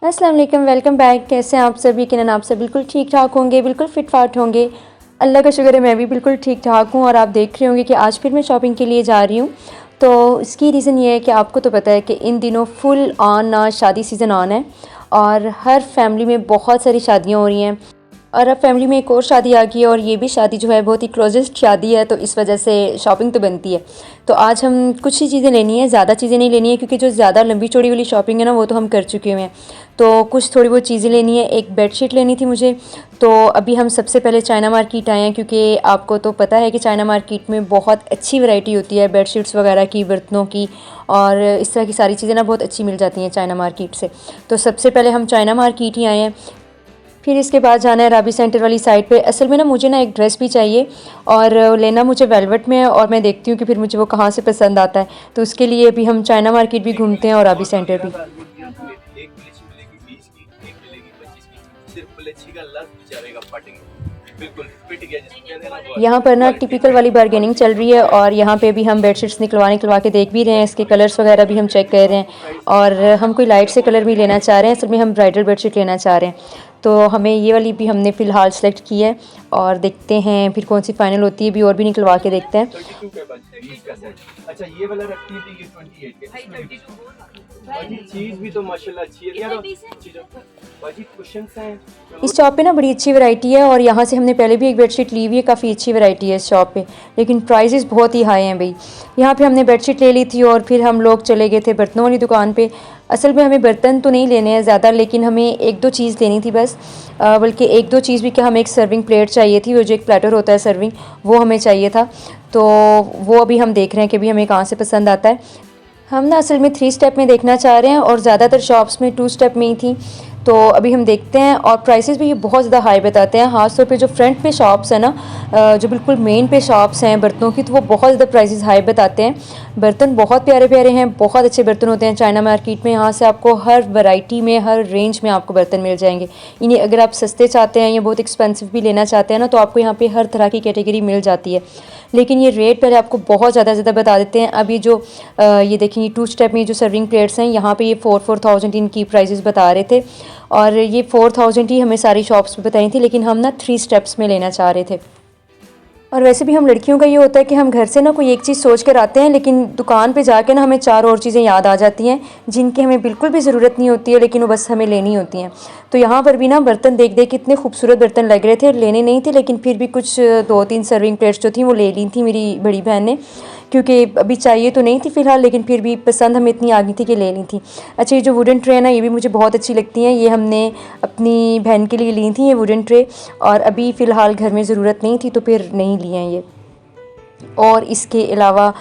अस्सलाम वालेकुम, welcome back. कैसे हैं आप सब? यकीनन आप सब बिल्कुल ठीक ठाक होंगे, बिल्कुल फिट फाट होंगे। अल्लाह का शुक्र है मैं भी बिल्कुल ठीक ठाक हूँ। और आप देख रहे होंगे कि आज फिर मैं शॉपिंग के लिए जा रही हूँ। तो इसकी रीज़न ये है कि आपको तो पता है कि इन दिनों फुल ऑन शादी सीज़न ऑन है और हर फैमिली में बहुत सारी शादियाँ हो रही हैं। और अब फैमिली में एक और शादी आ गई है और ये भी शादी जो है बहुत ही क्लोजेस्ट शादी है, तो इस वजह से शॉपिंग तो बनती है। तो आज हम कुछ ही चीज़ें लेनी है, ज़्यादा चीज़ें नहीं लेनी है क्योंकि जो ज़्यादा लंबी चौड़ी वाली शॉपिंग है ना वो तो हम कर चुके हुए हैं। तो कुछ थोड़ी बहुत चीज़ें लेनी है। एक बेडशीट लेनी थी मुझे। तो अभी हम सबसे पहले चाइना मार्केट आए हैं क्योंकि आपको तो पता है कि चाइना मार्केट में बहुत अच्छी वैरायटी होती है बेडशीट्स वगैरह की, बर्तनों की, और इस तरह की सारी चीज़ें ना बहुत अच्छी मिल जाती हैं चाइना मार्केट से। तो सबसे पहले हम चाइना मार्केट ही आए हैं। फिर इसके बाद जाना है राबी सेंटर वाली साइड पे। असल में ना मुझे ना एक ड्रेस भी चाहिए और लेना मुझे वेलवेट में है, और मैं देखती हूँ कि फिर मुझे वो कहाँ से पसंद आता है। तो उसके लिए अभी हम चाइना मार्केट भी घूमते हैं और राबी सेंटर भी। यहाँ पर ना टिपिकल वाली बारगेनिंग चल रही है और यहाँ पे भी हम बेडशीट्स निकलवा के देख भी रहे हैं। इसके कलर्स वगैरह भी हम चेक कर रहे हैं और हम कोई लाइट से कलर भी लेना चाह रहे हैं। असल में हम ब्राइडल बेडशीट लेना चाह रहे हैं, तो हमें ये वाली भी हमने फ़िलहाल सेलेक्ट की है और देखते हैं फिर कौन सी फ़ाइनल होती है। भी और भी निकलवा के देखते हैं। अच्छा ये वाला रखती थी ये 28 के बाजी चीज भी तो माशाल्लाह अच्छी है यार। बाजी कुशन्स हैं। इस शॉप पे ना बड़ी अच्छी वैरायटी है और यहाँ से हमने पहले भी एक बेडशीट ली हुई है। काफ़ी अच्छी वैरायटी है इस शॉप पे, लेकिन प्राइसेस बहुत ही हाई हैं भाई। यहाँ पे हमने बेडशीट ले ली थी और फिर हम लोग चले गए थे बर्तनों वाली दुकान पे। असल में हमें बर्तन तो नहीं लेने हैं ज़्यादा, लेकिन हमें एक दो चीज़ लेनी थी बस। बल्कि एक दो चीज़ भी क्या, हमें एक सर्विंग प्लेट चाहिए थी, वो जो एक प्लेटर होता है सर्विंग, वो हमें चाहिए था। तो वो अभी हम देख रहे हैं कि अभी हमें कहाँ से पसंद आता है। हम ना असल में 3 स्टेप में देखना चाह रहे हैं और ज़्यादातर शॉप्स में 2 स्टेप में ही थी। तो अभी हम देखते हैं। और प्राइसेस भी ये बहुत ज़्यादा हाई बताते हैं, ख़ास तौर पे जो फ्रंट पे शॉप्स हैं ना, जो बिल्कुल मेन पे शॉप्स हैं बर्तनों की, तो वो बहुत ज़्यादा प्राइसेस हाई बताते हैं। बर्तन बहुत प्यारे प्यारे हैं, बहुत अच्छे बर्तन होते हैं चाइना मार्केट में। यहाँ से आपको हर वैरायटी में, हर रेंज में आपको बर्तन मिल जाएंगे। इन्हें अगर आप सस्ते चाहते हैं या बहुत एक्सपेंसिव भी लेना चाहते हैं ना, तो आपको यहाँ पे हर तरह की कैटेगरी मिल जाती है। लेकिन ये रेट पहले आपको बहुत ज़्यादा बता देते हैं। अभी जो ये देखेंगे 2 स्टेप में जो सर्विंग प्लेट्स हैं, यहाँ पे ये 4,000 इनकी प्राइसेस बता रहे थे और ये 4,000 ही हमें सारी शॉप्स पे बताई थी, लेकिन हम ना 3 स्टेप्स में लेना चाह रहे थे। और वैसे भी हम लड़कियों का ये होता है कि हम घर से ना कोई एक चीज़ सोच कर आते हैं, लेकिन दुकान पे जाके ना हमें 4 और चीज़ें याद आ जाती हैं जिनकी हमें बिल्कुल भी ज़रूरत नहीं होती है, लेकिन वो बस हमें लेनी होती हैं। तो यहाँ पर भी ना बर्तन देख देख इतने खूबसूरत बर्तन लग रहे थे, लेने नहीं थे, लेकिन फिर भी कुछ 2-3 सर्विंग प्लेट्स जो थी वो ले ली थी मेरी बड़ी बहन ने, क्योंकि अभी चाहिए तो नहीं थी फ़िलहाल, लेकिन फिर भी पसंद हमें इतनी आ गई थी कि ले ली थी। अच्छा, ये जो वुडन ट्रे है ना, ये भी मुझे बहुत अच्छी लगती हैं। ये हमने अपनी बहन के लिए ली थी ये वुडन ट्रे, और अभी फ़िलहाल घर में ज़रूरत नहीं थी तो फिर नहीं लिए हैं ये। और इसके अलावा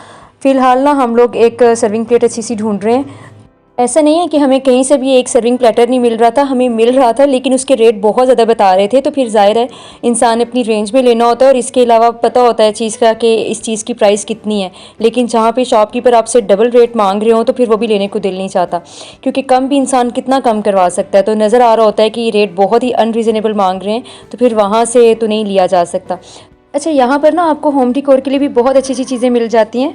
फ़िलहाल ना हम लोग एक सर्विंग प्लेट अच्छी सी ढूंढ रहे हैं। ऐसा नहीं है कि हमें कहीं से भी एक सर्विंग प्लेटर नहीं मिल रहा था, हमें मिल रहा था, लेकिन उसके रेट बहुत ज़्यादा बता रहे थे। तो फिर ज़ाहिर है इंसान अपनी रेंज में लेना होता है और इसके अलावा पता होता है चीज़ का कि इस चीज़ की प्राइस कितनी है। लेकिन जहाँ पे शॉपकीपर आपसे डबल रेट मांग रहे हो तो फिर वो भी लेने को दिल नहीं चाहता, क्योंकि कम भी इंसान कितना कम करवा सकता है। तो नज़र आ रहा होता है कि रेट बहुत ही अनरीज़नेबल मांग रहे हैं, तो फिर वहाँ से तो नहीं लिया जा सकता। अच्छा, यहाँ पर ना आपको होम डेकोर के लिए भी बहुत अच्छी अच्छी चीज़ें मिल जाती हैं।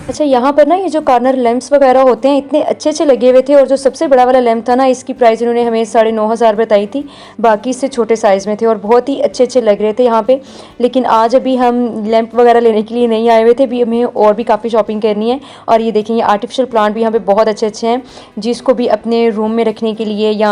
अच्छा, यहाँ पर ना ये जो कॉर्नर लैंप्स वगैरह होते हैं इतने अच्छे अच्छे लगे हुए थे, और जो सबसे बड़ा वाला लैंप था ना, इसकी प्राइस इन्होंने हमें 9,500 बताई थी। बाकी इससे छोटे साइज़ में थे और बहुत ही अच्छे अच्छे लग रहे थे यहाँ पे। लेकिन आज अभी हम लैंप वगैरह लेने के लिए नहीं आए हुए थे, भी हमें और भी काफ़ी शॉपिंग करनी है। और ये देखेंगे आर्टिफिशियल प्लांट भी यहाँ पे बहुत अच्छे अच्छे हैं, जिसको भी अपने रूम में रखने के लिए या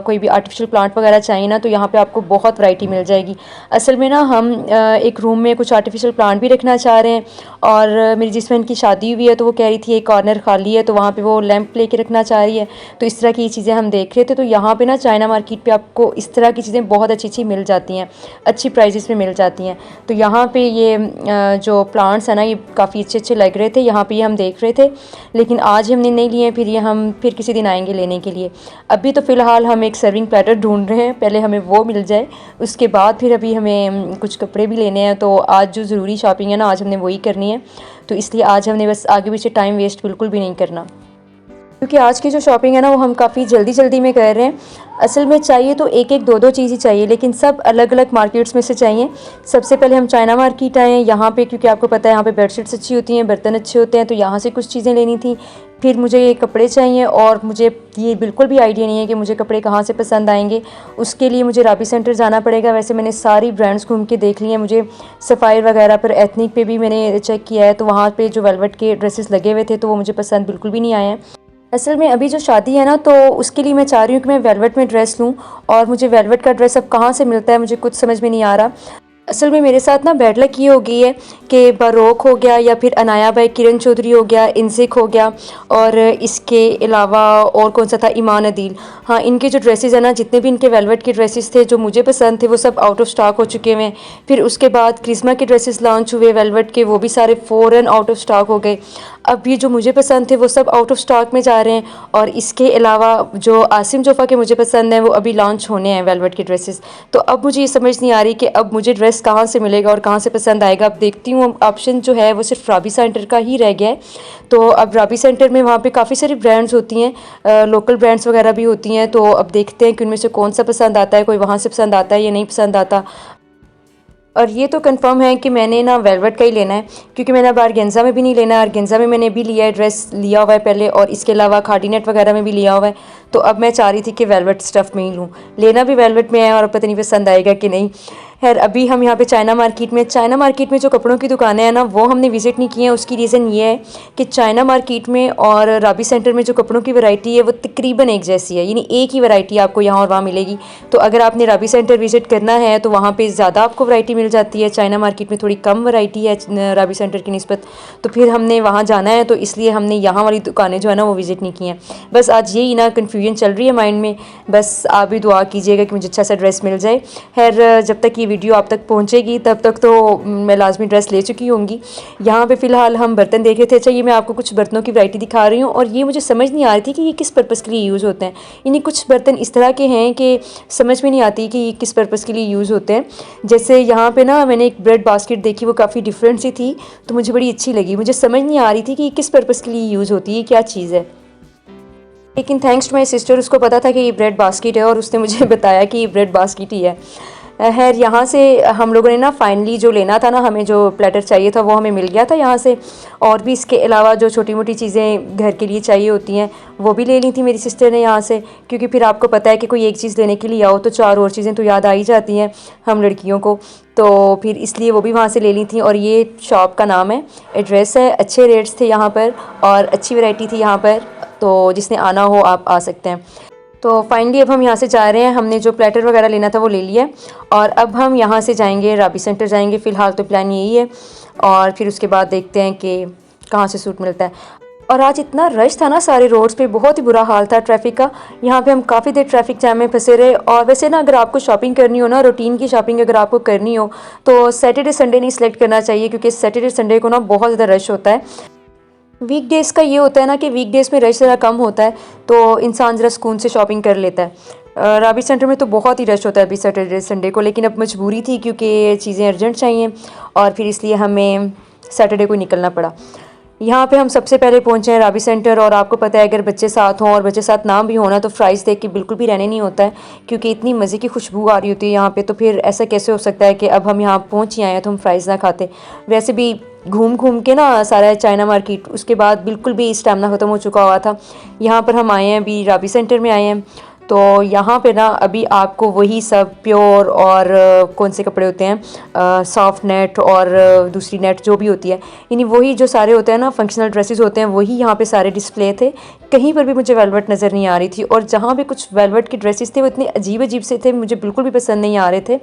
कोई भी आर्टिफिशियल प्लांट वगैरह चाहिए ना, तो यहाँ पर आपको बहुत वैरायटी मिल जाएगी। असल में ना हम एक रूम में कुछ आर्टिफिशियल प्लांट भी रखना चाह रहे हैं, और मेरी जिस बहन की शादी हुई है तो वो कह रही थी एक कॉर्नर खाली है, तो वहाँ पे वो लैंप लेके रखना चाह रही है। तो इस तरह की चीज़ें हम देख रहे थे। तो यहाँ पे ना चाइना मार्केट पे आपको इस तरह की चीज़ें बहुत अच्छी अच्छी मिल जाती हैं, अच्छी प्राइसेस में मिल जाती हैं। तो यहाँ पे ये जो प्लांट्स हैं ना, ये काफ़ी अच्छे अच्छे लग रहे थे। यहाँ पे ये हम देख रहे थे, लेकिन आज हमने नहीं लिए, फिर ये हम फिर किसी दिन आएंगे लेने के लिए। अभी तो फ़िलहाल हम एक सर्विंग प्लेटर ढूंढ रहे हैं, पहले हमें वो मिल जाए, उसके बाद फिर अभी हमें कुछ कपड़े भी लेने हैं। तो आज जो ज़रूरी शॉपिंग है ना, आज हमने वही करनी है। तो इसलिए आज हमने बस आगे पीछे टाइम वेस्ट बिल्कुल भी नहीं करना। क्योंकि आज की जो शॉपिंग है ना वो हम काफ़ी जल्दी जल्दी में कर रहे हैं। असल में चाहिए तो एक एक दो दो चीज़ ही चाहिए, लेकिन सब अलग अलग मार्केट्स में से चाहिए। सबसे पहले हम चाइना मार्केट आए हैं यहाँ पे, क्योंकि आपको पता है यहाँ पे बेडशीट्स अच्छी होती हैं, बर्तन अच्छे होते हैं, तो यहाँ से कुछ चीज़ें लेनी थी। फिर मुझे ये कपड़े चाहिए और मुझे ये बिल्कुल भी आइडिया नहीं है कि मुझे कपड़े कहाँ से पसंद आएंगे। उसके लिए मुझे राबी सेंटर जाना पड़ेगा। वैसे मैंने सारी ब्रांड्स घूम के देख लिए हैं। मुझे सफ़ायर वगैरह पर, एथनिक पे भी मैंने चेक किया है, तो वहाँ पे जो वेलवेट के ड्रेसेस लगे हुए थे तो वो मुझे पसंद बिल्कुल भी नहीं आए हैं। असल में अभी जो शादी है ना, तो उसके लिए मैं चाह रही हूँ कि मैं वेलवेट में ड्रेस लूँ, और मुझे वेलवेट का ड्रेस अब कहाँ से मिलता है मुझे कुछ समझ में नहीं आ रहा। असल में मेरे साथ ना बैड लक ये हो गई है कि बरोक हो गया, या फिर अनाया भाई किरण चौधरी हो गया, इंसिक हो गया, और इसके अलावा और कौन सा था, ईमान अदील। हाँ, इनके जो ड्रेसेस है ना, जितने भी इनके वेलवेट के ड्रेसेस थे जो मुझे पसंद थे वो सब आउट ऑफ स्टॉक हो चुके हैं। फिर उसके बाद क्रिस्मा के ड्रेसेस लॉन्च हुए वेलवेट के, वो भी सारे फ़ौरन आउट ऑफ स्टॉक हो गए। अब ये जो मुझे पसंद थे वो सब आउट ऑफ स्टॉक में जा रहे हैं। और इसके अलावा जो आसिम जोफ़ा के मुझे पसंद हैं वो अभी लॉन्च होने हैं वेलवेट के ड्रेसेस। तो अब मुझे ये समझ नहीं आ रही कि अब मुझे ड्रेस कहाँ से मिलेगा और कहाँ से पसंद आएगा। अब देखती हूँ, ऑप्शन जो है वो सिर्फ राबी सेंटर का ही रह गया है। तो अब राबी सेंटर में वहाँ पे काफ़ी सारी ब्रांड्स होती हैं, लोकल ब्रांड्स वगैरह भी होती हैं। तो अब देखते हैं कि उनमें से कौन सा पसंद आता है, कोई वहाँ से पसंद आता है या नहीं पसंद आता। और ये तो कंफर्म है कि मैंने ना वेलवेट का ही लेना है, क्योंकि मैंने अब आर्गेन्जा में भी नहीं लेना है। आर्गेन्जा में मैंने भी लिया है, ड्रेस लिया हुआ है पहले, और इसके अलावा खादीनेट वगैरह में भी लिया हुआ है। तो अब मैं चाह रही थी कि वेलवेट स्टफ़ में ही लूँ। लेना भी वेलवेट में है, और पता नहीं पसंद आएगा कि नहीं। खैर, अभी हम यहाँ पे चाइना मार्केट में जो कपड़ों की दुकानें हैं ना वो हमने विज़िट नहीं की हैं। उसकी रीज़न ये है कि चाइना मार्केट में और राबी सेंटर में जो कपड़ों की वैरायटी है वो तकरीबन एक जैसी है, यानी एक ही वैरायटी आपको यहाँ और वहाँ मिलेगी। तो अगर आपने राबी सेंटर विज़िट करना है तो वहाँ पे ज़्यादा आपको वैरायटी मिल जाती है, चाइना मार्केट में थोड़ी कम वैरायटी है राबी सेंटर की निस्बत। तो फिर हमने वहाँ जाना है, तो इसलिए हमने यहाँ वाली दुकानें जो है ना वो विज़िट नहीं की हैं। बस आज यही ना कन्फ्यूजन चल रही है माइंड में। बस आप भी दुआ कीजिएगा कि मुझे अच्छा सा ड्रेस मिल जाए। खैर, जब तक ये वीडियो आप तक पहुंचेगी तब तक तो मैं लाजमी ड्रेस ले चुकी होंगी। यहाँ पे फ़िलहाल हम बर्तन देख रहे थे। अच्छा, ये मैं आपको कुछ बर्तनों की वैरायटी दिखा रही हूँ, और ये मुझे समझ नहीं आ रही थी कि ये किस पर्पज़ के लिए यूज़ होते हैं। यानी कुछ बर्तन इस तरह के हैं कि समझ में नहीं आती कि ये किस पर्पज़ के लिए यूज़ होते हैं। जैसे यहाँ पे ना मैंने एक ब्रेड बास्केट देखी, वो काफ़ी डिफरेंट सी थी, तो मुझे बड़ी अच्छी लगी। मुझे समझ नहीं आ रही थी कि ये किस पर्पज़ के लिए यूज़ होती है, क्या चीज़ है। लेकिन थैंक्स टू माई सिस्टर, उसको पता था कि ये ब्रेड बास्केट है, और उसने मुझे बताया कि ये ब्रेड बास्केट ही है। खैर, यहाँ से हम लोगों ने ना फाइनली जो लेना था ना, हमें जो प्लेटर चाहिए था वो हमें मिल गया था यहाँ से। और भी इसके अलावा जो छोटी मोटी चीज़ें घर के लिए चाहिए होती हैं वो भी ले ली थी मेरी सिस्टर ने यहाँ से, क्योंकि फिर आपको पता है कि कोई एक चीज़ लेने के लिए आओ तो चार और चीज़ें तो याद आ ही जाती हैं हम लड़कियों को। तो फिर इसलिए वो भी वहाँ से ले ली थी। और ये शॉप का नाम है, एड्रेस है, अच्छे रेट्स थे यहाँ पर और अच्छी वैरायटी थी यहाँ पर, तो जिसने आना हो आप आ सकते हैं। तो फाइनली अब हम यहाँ से जा रहे हैं। हमने जो प्लेटर वगैरह लेना था वो ले लिया, और अब हम यहाँ से जाएंगे राबी सेंटर जाएंगे। फ़िलहाल तो प्लान यही है, और फिर उसके बाद देखते हैं कि कहाँ से सूट मिलता है। और आज इतना रश था ना सारे रोड्स पे, बहुत ही बुरा हाल था ट्रैफिक का। यहाँ पे हम काफ़ी देर ट्रैफिक जैम में फंसे रहे। और वैसे ना अगर आपको शॉपिंग करनी हो ना, रूटीन की शॉपिंग अगर आपको करनी हो तो सैटरडे संडे नहीं सिलेक्ट करना चाहिए, क्योंकि सैटरडे संडे को ना बहुत ज़्यादा रश होता है। वीकडेज़ का ये होता है ना कि वीकडेज़ में रश ज़रा कम होता है, तो इंसान ज़रा सुकून से शॉपिंग कर लेता है। राबी सेंटर में तो बहुत ही रश होता है अभी सैटरडे संडे को, लेकिन अब मजबूरी थी क्योंकि चीज़ें अर्जेंट चाहिए, और फिर इसलिए हमें सैटरडे को निकलना पड़ा। यहाँ पे हम सबसे पहले पहुँचे हैं राबी सेंटर, और आपको पता है अगर बच्चे साथ हों और बच्चे साथ ना भी होना तो फ्राइज़ देख के बिल्कुल भी रहने नहीं होता है, क्योंकि इतनी मज़े की खुशबू आ रही होती है यहाँ पे। तो फिर ऐसा कैसे हो सकता है कि अब हम यहाँ पहुँच ही आए हैं तो हम फ्राइज़ ना खाते। वैसे भी घूम घूम के ना सारा चाइना मार्केट उसके बाद बिल्कुल भी स्टैमिना ख़त्म हो चुका हुआ था। यहाँ पर हम आए हैं, अभी राबी सेंटर में आए हैं। तो यहाँ पे ना अभी आपको वही सब प्योर और कौन से कपड़े होते हैं, सॉफ्ट नेट और दूसरी नेट जो भी होती है, यानी वही जो सारे होते हैं ना फंक्शनल ड्रेसेस होते हैं, वही यहाँ पे सारे डिस्प्ले थे। कहीं पर भी मुझे वेलवेट नज़र नहीं आ रही थी, और जहाँ भी कुछ वेलवेट के ड्रेसेस थे वो इतने अजीब अजीब से थे, मुझे बिल्कुल भी पसंद नहीं आ रहे थे।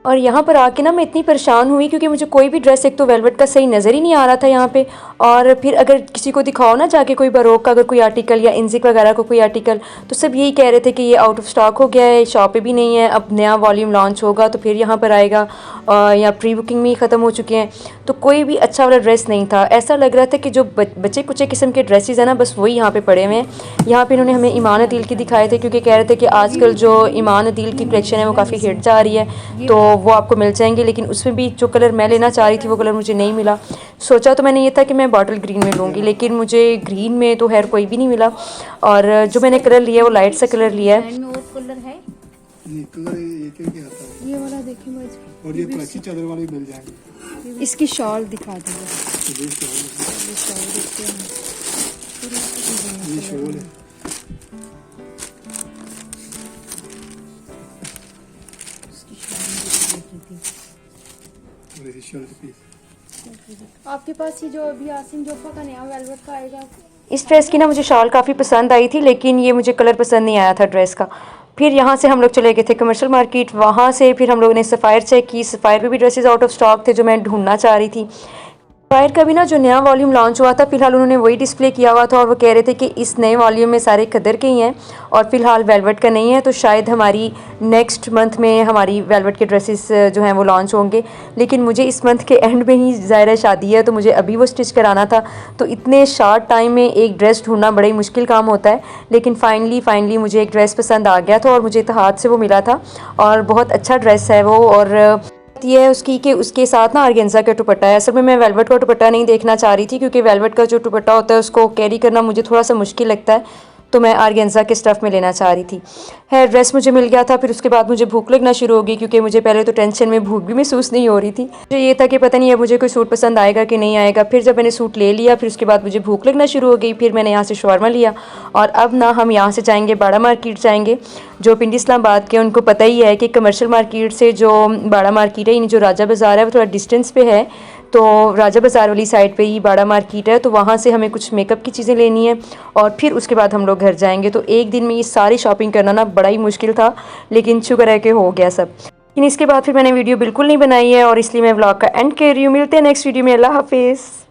और यहाँ पर आके ना मैं इतनी परेशान हुई क्योंकि मुझे कोई भी ड्रेस एक तो वेलवेट का सही नज़र ही नहीं आ रहा था यहाँ पे, और फिर अगर किसी को दिखाओ ना जाके कोई बरोक का अगर कोई आर्टिकल या इंजिक वगैरह को कोई आर्टिकल, तो सब यही कह रहे थे कि ये आउट ऑफ स्टॉक हो गया है, शॉप पे भी नहीं है, अब नया वॉल्यूम लॉन्च होगा तो फिर यहाँ पर आएगा, या प्री बुकिंग में ही ख़त्म हो चुके हैं। तो कोई भी अच्छा वाला ड्रेस नहीं था। ऐसा लग रहा था कि जो बच्चे कुचे किस्म के ड्रेसेस हैं ना बस वही यहाँ पे पड़े हुए हैं। यहाँ पे इन्होंने हमें ईमान अदील की दिखाए थे, क्योंकि कह रहे थे कि आजकल जो ईमान अदील की कलेक्शन है वो काफ़ी हिट जा रही है, तो वो आपको मिल जाएंगे, लेकिन उसमें भी जो कलर मैं लेना चाह रही थी वो कलर मुझे नहीं मिला। सोचा तो मैंने ये था कि मैं बॉटल ग्रीन में लूँगी, लेकिन मुझे ग्रीन में तो खैर कोई भी नहीं मिला, और जो मैंने कलर लिया वो लाइट सा कलर लिया है। में और कलर है, नहीं कलर एक ही आता है। ये वाला देखिए भाई, और ये प्राची चादर वाले मिल जाएंगे। इसकी शॉल दिखा दीजिए। ये शॉल ये शॉल देखते हैं, ये शॉल है। इसकी शॉल देखी थी। और ये शर्ट पीस आपके पास ये जो अभी आसिम जोफा का नया वेलवेट का आएगा, इस ड्रेस की ना मुझे शॉल काफ़ी पसंद आई थी, लेकिन ये मुझे कलर पसंद नहीं आया था ड्रेस का। फिर यहाँ से हम लोग चले गए थे कमर्शियल मार्केट, वहाँ से फिर हम लोगों ने सफ़ायर चेक की। सफ़ायर पे भी ड्रेसेस आउट ऑफ स्टॉक थे जो मैं ढूंढना चाह रही थी। सफ़ायर का भी ना जो नया वॉल्यूम लॉन्च हुआ था, फ़िलहाल उन्होंने वही डिस्प्ले किया हुआ था, और वो कह रहे थे कि इस नए वॉल्यूम में सारे खदर के ही हैं और फ़िलहाल वेलवेट का नहीं है, तो शायद हमारी नेक्स्ट मंथ में हमारी वेलवेट के ड्रेसेस जो हैं वो लॉन्च होंगे। लेकिन मुझे इस मंथ के एंड में ही ज़ाहिर शादी है, तो मुझे अभी वो स्टिच कराना था, तो इतने शॉर्ट टाइम में एक ड्रेस ढूंढना बड़ा ही मुश्किल काम होता है। लेकिन फाइनली मुझे एक ड्रेस पसंद आ गया था, और मुझे इत्तेहाद से वो मिला था, और बहुत अच्छा ड्रेस है वो। और ये है उसकी कि उसके साथ ना ऑर्गेन्जा का दुपट्टा है। असल में मैं वेलवेट का दुपट्टा नहीं देखना चाह रही थी, क्योंकि वेलवेट का जो दुपट्टा होता है उसको कैरी करना मुझे थोड़ा सा मुश्किल लगता है, तो मैं ऑर्गेन्जा के स्टफ़ में लेना चाह रही थी। है ड्रेस मुझे मिल गया था। फिर उसके बाद मुझे भूख लगना शुरू हो गई, क्योंकि मुझे पहले तो टेंशन में भूख भी महसूस नहीं हो रही थी। मुझे ये था कि पता नहीं है मुझे कोई सूट पसंद आएगा कि नहीं आएगा। फिर जब मैंने सूट ले लिया, फिर उसके बाद मुझे भूख लगना शुरू हो गई। फिर मैंने यहाँ से शवारमा लिया, और अब ना हम यहाँ से जाएंगे बाड़ा मार्केट जाएंगे। जो पिंडी इस्लामाबाद के उनको पता ही है कि कमर्शियल मार्केट से जो बाड़ा मार्केट है, यानी जो राजा बाज़ार है, वो थोड़ा डिस्टेंस पे है। तो राजा बाज़ार वाली साइड पे ही बाड़ा मार्केट है, तो वहाँ से हमें कुछ मेकअप की चीज़ें लेनी है, और फिर उसके बाद हम लोग घर जाएंगे। तो एक दिन में ये सारी शॉपिंग करना ना बड़ा ही मुश्किल था, लेकिन शुक्र है कि हो गया सब। लेकिन इसके बाद फिर मैंने वीडियो बिल्कुल नहीं बनाई है, और इसलिए मैं व्लॉग का एंड कर रही हूँ। मिलते हैं नेक्स्ट वीडियो में। अल्लाह हाफिज़।